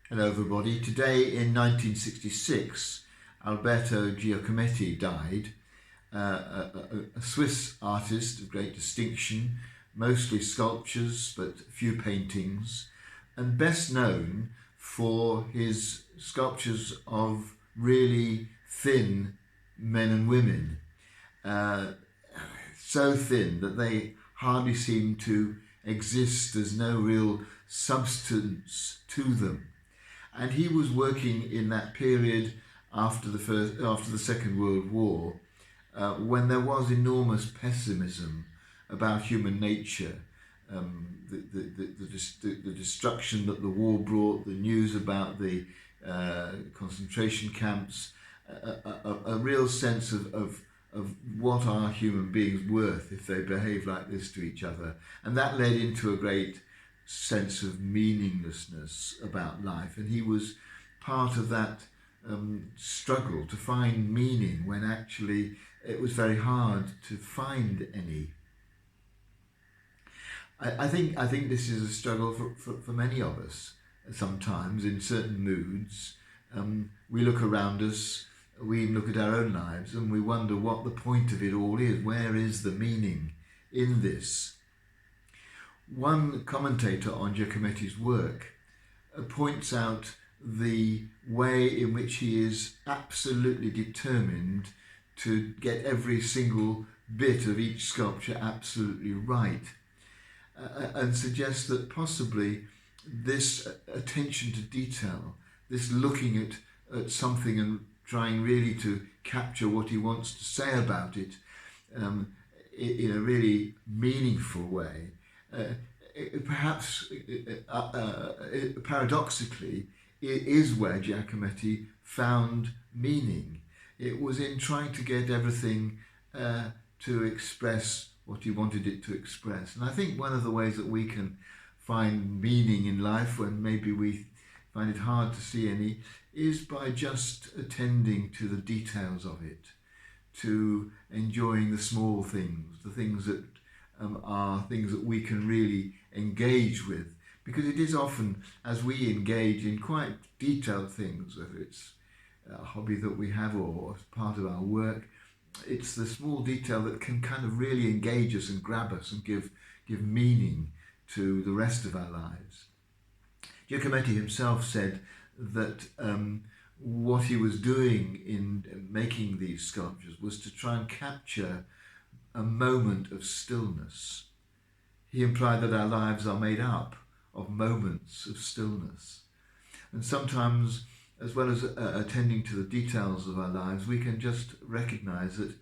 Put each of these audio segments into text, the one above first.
Hello everybody. Today in 1966, Alberto Giacometti died, a Swiss artist of great distinction, mostly sculptures but few paintings, and best known for his sculptures of really thin men and women, so thin that they hardly seem to exist. There's no real substance to them. And he was working in that period after the Second World War, when there was enormous pessimism about human nature, the destruction that the war brought, the news about the concentration camps, a real sense of what are human beings worth if they behave like this to each other, and that led into a great sense of meaninglessness about life, and he was part of that struggle to find meaning when actually it was very hard to find any. I think this is a struggle for many of us. Sometimes in certain moods, we look around us, we look at our own lives, and we wonder what the point of it all is. Where is the meaning in this? One commentator on Giacometti's work points out the way in which he is absolutely determined to get every single bit of each sculpture absolutely right, and suggests that possibly this attention to detail, this looking at something and trying really to capture what he wants to say about it in a really meaningful way, perhaps paradoxically, it is where Giacometti found meaning. It was in trying to get everything to express what he wanted it to express. And I think one of the ways that we can find meaning in life when maybe we find it hard to see any is by just attending to the details of it, to enjoying the small things, the things that are things that we can really engage with, because it is often as we engage in quite detailed things, whether it's a hobby that we have or part of our work, it's the small detail that can kind of really engage us and grab us and give meaning to the rest of our lives. Giacometti himself said that what he was doing in making these sculptures was to try and capture a moment of stillness. He implied that our lives are made up of moments of stillness. And sometimes, as well as attending to the details of our lives, we can just recognize that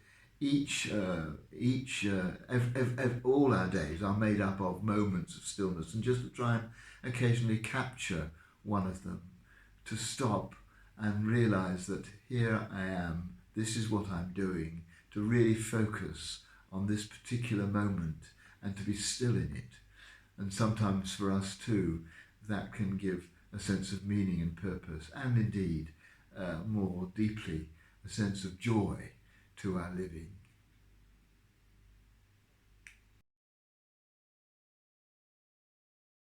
all our days are made up of moments of stillness, and just to try and occasionally capture one of them, to stop and realize that here I am, this is what I'm doing, to really focus on this particular moment and to be still in it. And sometimes for us too, that can give a sense of meaning and purpose, and indeed more deeply a sense of joy to our living.